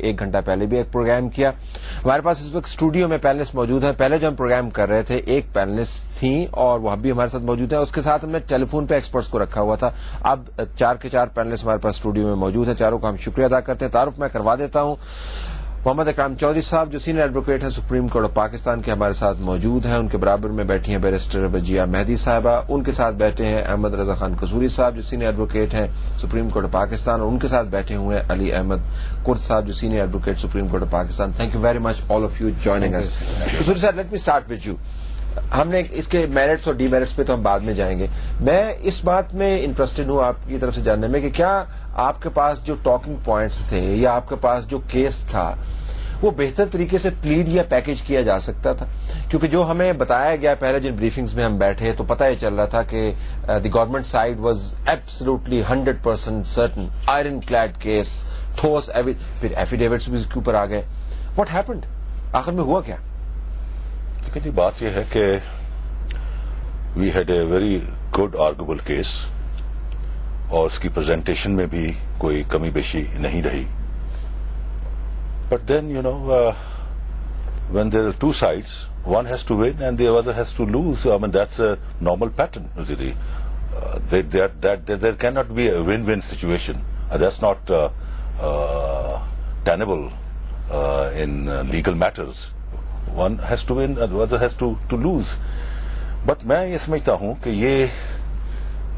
ایک گھنٹہ پہلے بھی ایک پروگرام کیا. ہمارے پاس اس وقت اسٹوڈیو میں پینلسٹ موجود ہیں. پہلے جو ہم پروگرام کر رہے تھے ایک پینلسٹ تھیں اور وہ اب بھی ہمارے ساتھ موجود ہیں. اس کے ساتھ ہم نے ٹیلی فون پہ ایکسپرٹس کو رکھا ہوا تھا. اب 4 کے 4 پینلسٹ ہمارے پاس اسٹوڈیو میں موجود ہیں. چاروں کا ہم شکریہ ادا کرتے ہیں. تعارف میں کروا دیتا ہوں. محمد اکرام چودھری صاحب جو سینئر ایڈوکیٹ ہیں سپریم کورٹ آف پاکستان کے ہمارے ساتھ موجود ہیں. ان کے برابر میں بیٹھی ہیں بیرسٹر وجیہ مہدی صاحبہ. ان کے ساتھ بیٹھے ہیں احمد رضا خان قصوری صاحب جو سینئر ایڈوکیٹ ہیں سپریم کورٹ آف پاکستان, اور ان کے ساتھ بیٹھے ہوئے ہیں علی احمد کرد صاحب جو senior advocate supreme court of Pakistan. Thank you very much all of you joining us. Kasuri صاحب let me start with you. ہم نے اس کے میرٹس اور ڈی میرٹس پہ تو ہم بعد میں جائیں گے. میں اس بات میں انٹرسٹڈ ہوں آپ کی طرف سے جاننے میں کہ کیا آپ کے پاس جو ٹاکنگ پوائنٹس تھے یا آپ کے پاس جو کیس تھا وہ بہتر طریقے سے پلیڈ یا پیکج کیا جا سکتا تھا؟ کیونکہ جو ہمیں بتایا گیا پہلے جن بریفنگز میں ہم بیٹھے تو پتہ یہ چل رہا تھا کہ the government side was absolutely 100% certain iron clad case ٹھوس. پھر ایفیڈیوٹس بھی اس کے اوپر آ گئے. What happened? آخر میں ہوا کیا؟ دیکھیں جی بات یہ ہے کہ we had a very good arguable case اور اس کی پریزنٹیشن میں بھی کوئی کمی بیشی نہیں رہی. But then, when there are two sides, one has to win and the other has to lose. I mean, that's a normal pattern. There cannot be a win-win situation. That's not tenable in legal matters. One has to win and the other has to lose. But میں یہ سمجھتا ہوں کہ یہ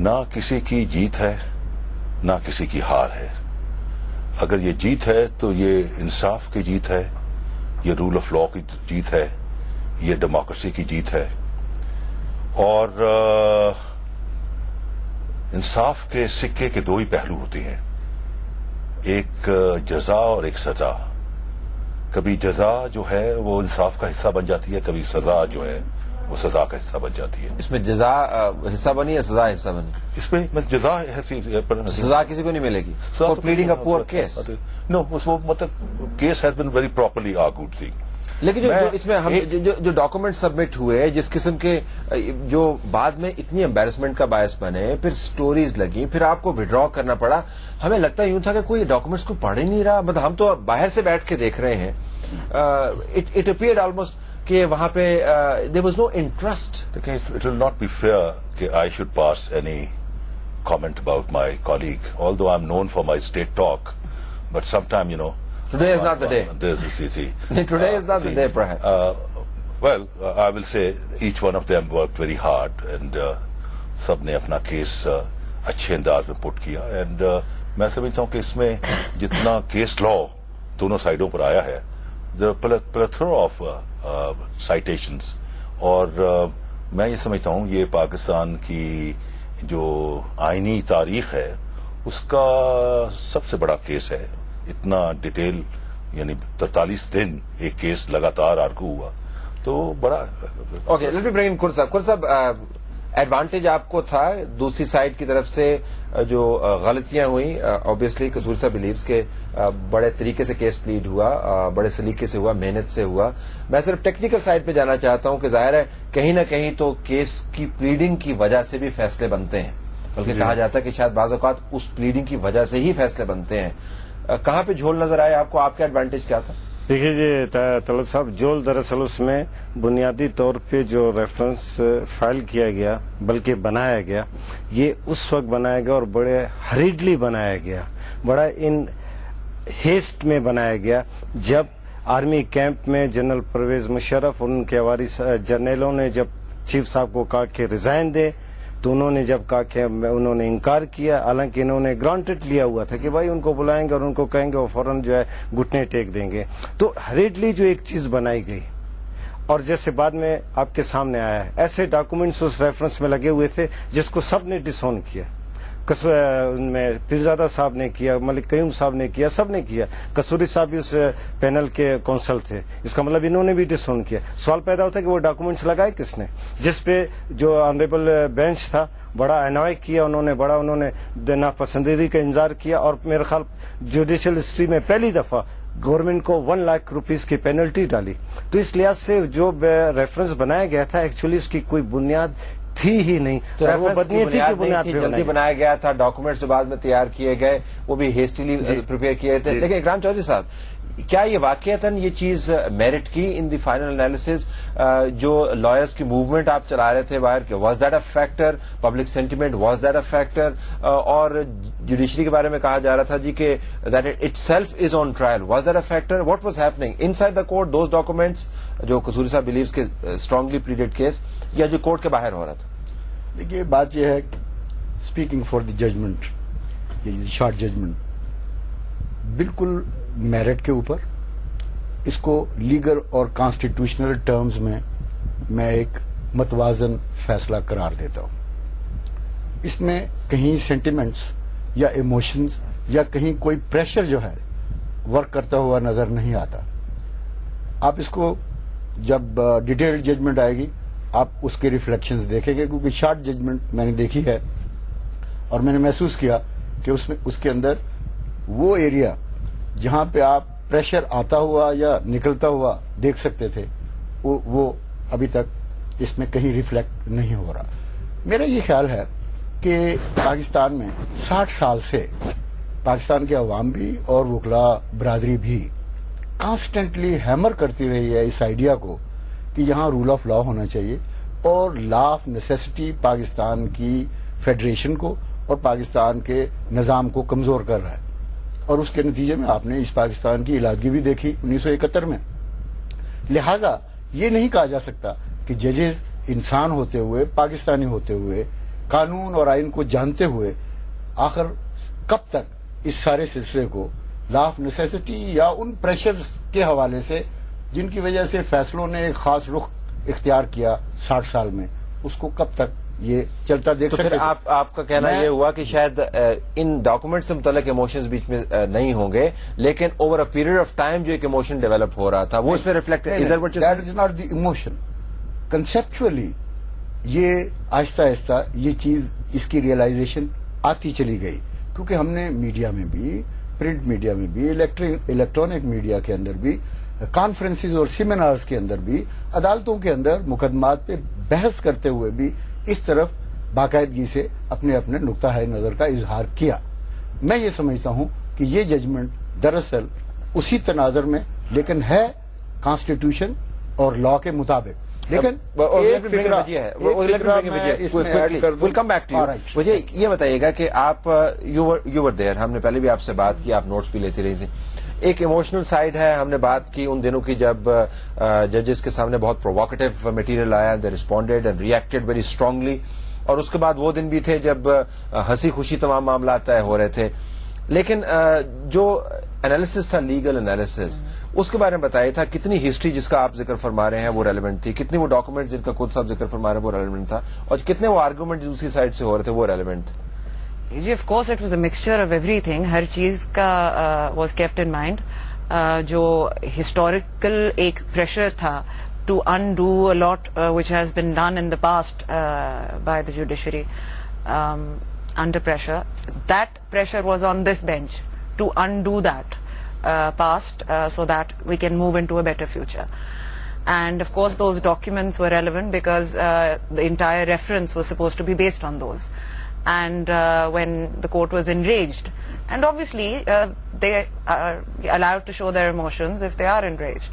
نہ کسی کی جیت ہے نہ کسی کی ہار ہے. اگر یہ جیت ہے تو یہ انصاف کی جیت ہے, یہ رول آف لا کی جیت ہے, یہ ڈیموکریسی کی جیت ہے. اور انصاف کے سکے کے دو ہی پہلو ہوتے ہیں, ایک جزا اور ایک سزا. کبھی جزا جو ہے وہ انصاف کا حصہ بن جاتی ہے, کبھی سزا جو ہے وہ سزا کا حصہ بن جاتی ہے. اس میں جزا حصہ بنی یا سزا حصہ بنی؟ اس میں جزا سزا کسی کو نہیں ملے گی فار پلیڈنگ اے پور کیس. نو مطلب case has been very properly آرگوڈ thing. لیکن جو اس میں ہم جو ڈاکومنٹ سبمٹ ہوئے جس قسم کے جو بعد میں اتنی امبیرسمنٹ کا باعث بنے, پھر سٹوریز لگی, پھر آپ کو وڈرا کرنا پڑا. ہمیں لگتا یوں تھا کہ کوئی ڈاکومنٹس کو پڑھ ہی نہیں رہا. مطلب ہم تو باہر سے بیٹھ کے دیکھ رہے ہیں. اٹ اپیئرڈ آلموسٹ کہ وہاں پہ there was no interest. It will not be fair کہ I should pass any comment about my colleague, although I'm known for my state talk, but sometime, Today is not the day. Today is not the day, perhaps. Well, I will say each one of them worked very hard and سب نے اپنا case اچھے انداز میں پٹ کیا. And میں سمجھتا ہوں کہ اس میں جتنا کیس لا دونوں سائڈوں پر آیا ہے, plethora of citations, اور میں یہ سمجھتا ہوں یہ پاکستان کی جو آئینی تاریخ ہے اس کا سب سے بڑا کیس ہے. اتنا ڈیٹیل, یعنی 43 دن ایک کیس لگاتار آرگو ہوا تو بڑا. اوکے, لیٹ می برنگ ان کرد صاحب. کرد صاحب, ایڈوانٹیج آپ کو تھا دوسری سائڈ کی طرف سے جو غلطیاں ہوئیں. آبویسلی قصوری صاحب بلیوز کے بڑے طریقے سے کیس پلیڈ ہوا, بڑے سلیقے سے ہوا, محنت سے ہوا. میں صرف ٹیکنیکل سائڈ پہ جانا چاہتا ہوں کہ ظاہر ہے کہیں نہ کہیں تو کیس کی پلیڈنگ کی وجہ سے بھی فیصلے بنتے ہیں, بلکہ کہا جاتا ہے کہ شاید بعض اوقات اس پلیڈنگ کی وجہ سے ہی فیصلے بنتے ہیں. کہاں پہ جھول نظر آئے آپ کو؟ آپ کا ایڈوانٹیج کیا تھا؟ دیکھیے جی طلعت صاحب, جول دراصل اس میں بنیادی طور پہ جو ریفرنس فائل کیا گیا بلکہ بنایا گیا, یہ اس وقت بنایا گیا اور بڑے ہریڈلی بنایا گیا, بڑا ان ہیسٹ میں بنایا گیا جب آرمی کیمپ میں جنرل پرویز مشرف اور ان کے ہماری جرنیلوں نے جب چیف صاحب کو کہا کہ ریزائن دے تو انہوں نے جب کہا کہ انہوں نے انکار کیا, حالانکہ انہوں نے گرانٹڈ لیا ہوا تھا کہ بھائی ان کو بلائیں گے اور ان کو کہیں گے وہ فوراً جو ہے گھٹنے ٹیک دیں گے. تو ہریڈلی جو ایک چیز بنائی گئی اور جیسے بعد میں آپ کے سامنے آیا ہے, ایسے ڈاکومنٹس اس ریفرنس میں لگے ہوئے تھے جس کو سب نے ڈس اون کیا. میں پیرزادہ صاحب نے کیا, ملک قیوم صاحب نے کیا, سب نے کیا. قصوری صاحب بھی اس پینل کے کونسل تھے, اس کا مطلب انہوں نے بھی ڈس اون کیا. سوال پیدا ہوتا ہے کہ وہ ڈاکومنٹس لگائے کس نے, جس پہ جو آنریبل بینچ تھا بڑا انوائے کیا, انہوں نے ناپسندیدگی کا اظہار کیا. اور میرے خیال جوڈیشل ہسٹری میں پہلی دفعہ گورنمنٹ کو 1 لاکھ روپیز کی پینلٹی ڈالی. تو اس لحاظ سے جو ریفرنس بنایا گیا تھا ایکچولی اس کی کوئی بنیاد تھی ہی نہیں, تو وہ بدنیتی کی بنیاد پہ جلدی بنایا گیا تھا. ڈاکومنٹس جو بعد میں تیار کیے گئے وہ بھی ہیسٹیلی پریپیئر کیے تھے. لیکن اکرام چودھری صاحب, کیا یہ واقعتاً یہ چیز میرٹ کی ان دی فائنل انالیسز؟ جو لائرز کی موومنٹ آپ چلا رہے تھے باہر کے، was that a factor? Public sentiment was that a factor? اور جوڈیشری کے بارے میں کہا جا رہا تھا جی کہ that it self is on trial, was that a factor? What was happening in side the court, those documents جو قصوری صاحب بلیوز کے اسٹرانگلی پلیڈڈ کیس، یا جو کورٹ کے باہر ہو رہا تھا؟ دیکھیے بات یہ ہے، speaking for the judgment, short judgment بالکل میرٹ کے اوپر، اس کو لیگل اور کانسٹیٹیوشنل ٹرمز میں ایک متوازن فیصلہ قرار دیتا ہوں. اس میں کہیں سینٹیمنٹس یا ایموشنز یا کہیں کوئی پریشر جو ہے ورک کرتا ہوا نظر نہیں آتا. آپ اس کو جب ڈیٹیلڈ ججمنٹ آئے گی آپ اس کے ریفلیکشنز دیکھیں گے، کیونکہ شارٹ ججمنٹ میں نے دیکھی ہے اور میں نے محسوس کیا کہ اس کے اندر وہ ایریا جہاں پہ آپ پریشر آتا ہوا یا نکلتا ہوا دیکھ سکتے تھے وہ ابھی تک اس میں کہیں ریفلیکٹ نہیں ہو رہا. میرا یہ خیال ہے کہ پاکستان میں 60 سال سے پاکستان کے عوام بھی اور وکلا برادری بھی کانسٹنٹلی ہیمر کرتی رہی ہے اس آئیڈیا کو کہ یہاں رول آف لا ہونا چاہیے، اور لا آف نیسیسٹی پاکستان کی فیڈریشن کو اور پاکستان کے نظام کو کمزور کر رہا ہے. اور اس کے نتیجے میں آپ نے اس پاکستان کی علادگی بھی دیکھی 1971 میں. لہذا یہ نہیں کہا جا سکتا کہ ججز انسان ہوتے ہوئے، پاکستانی ہوتے ہوئے، قانون اور آئین کو جانتے ہوئے آخر کب تک اس سارے سلسلے کو لا آف نیسیسٹی یا ان پریشرز کے حوالے سے جن کی وجہ سے فیصلوں نے ایک خاص رخ اختیار کیا 60 سال میں، اس کو کب تک یہ چلتا دیکھ سکتے؟ آپ کا کہنا یہ ہوا کہ شاید ان ڈاکومنٹ سے متعلق ایموشنز بیچ میں نہیں ہوں گے، لیکن over a period of time جو ایک ایموشن ڈیولپ ہو رہا تھا وہ اس میں reflect that is not the emotion. کنسپچولی یہ آہستہ آہستہ یہ چیز اس کی ریئلائزیشن آتی چلی گئی، کیونکہ ہم نے میڈیا میں بھی، پرنٹ میڈیا میں بھی، الیکٹرانک میڈیا کے اندر بھی، کانفرنسز اور سیمینارز کے اندر بھی، عدالتوں کے اندر مقدمات پہ بحث کرتے ہوئے بھی اس طرف باقاعدگی سے اپنے نقطہ نظر کا اظہار کیا. میں یہ سمجھتا ہوں کہ یہ ججمنٹ دراصل اسی تناظر میں لیکن ہے کانسٹیٹیوشن اور لا کے مطابق. لیکن مجھے یہ بتائیے گا کہ آپ یو ور دیئر، ہم نے پہلے بھی آپ سے بات کی، آپ نوٹس بھی لیتی رہی تھی. ایک ایموشنل سائڈ ہے، ہم نے بات کی ان دنوں کی جب ججز کے سامنے بہت پرووکیٹو مٹیریل آیا، they responded and reacted very strongly, اور اس کے بعد وہ دن بھی تھے جب ہنسی خوشی تمام معاملات طے ہو رہے تھے. لیکن جو انالیسس تھا، لیگل انالیسس، اس کے بارے میں بتایا تھا کتنی ہسٹری جس کا آپ ذکر فرما رہے ہیں وہ ریلیونٹ تھی، کتنی وہ ڈاکومنٹ جن کا خود صاحب ذکر فرما رہے ہیں وہ ریلیونٹ تھا، اور کتنے وہ آرگومنٹ دوسری سائڈ سے ہو رہے تھے وہ ریلیونٹ تھے. جی of course it was a mixture of ایوری تھنگ. ہر چیز کا واز کیپٹ ان مائنڈ. جو ہسٹوریکل ایک پریشر تھا to undo a lot which has been done in the past by the judiciary under pressure, that pressure was on this bench to undo that past so that we can move into a better future. And of course those documents were relevant because the entire reference was supposed to be based on those. And when the court was enraged, and obviously they are allowed to show their emotions if they are enraged,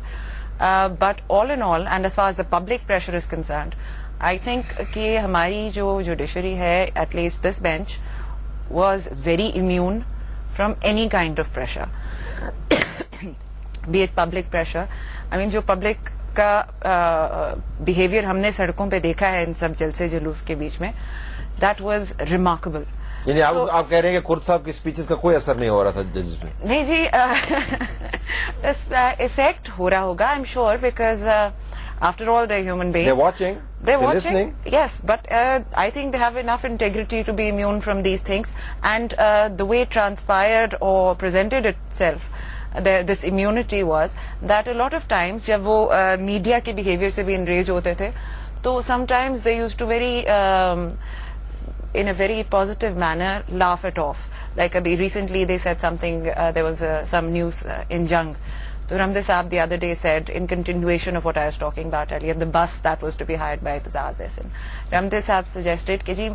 but all in all, and as far as the public pressure is concerned, I think کہ ہماری جو judiciary ہے, at least this bench, was very immune from any kind of pressure, be it public pressure. I mean جو public کا behavior ہم نے سڑکوں پہ دیکھا ہے ان سب جلسے جلوس کے بیچ میں, that was remarkable. یعنی آپ کہہ رہے ہیں کہ خورد صاحب کی اسپیچز کا کوئی اثر نہیں ہو رہا تھا ججز پہ؟ نہیں جی, افیکٹ ہو رہا ہوگا I'm sure, because after all they're human beings. They're watching, listening. Yes, but I think they have enough integrity to be immune from these things, and the way it transpired or presented itself, this immunity was that a lot of times jab wo media ke behavior se bhi enrage hote the, to sometimes they used to very in a very positive manner laugh it off. Like recently they said something, there was some news in Jung. So Ramdeh Saab the other day said, in continuation of what I was talking about earlier, the bus that was to be hired by Itazaz Ehsan, Ramdeh Saab suggested کہ جی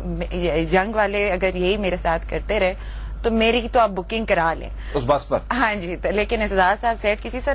جنگ والے اگر یہی میرے ساتھ کرتے رہے تو میری تو آپ بکنگ کرا لیں اس بس پر. ہاں جی. لیکن انتظار صاحب سیٹ کسی سر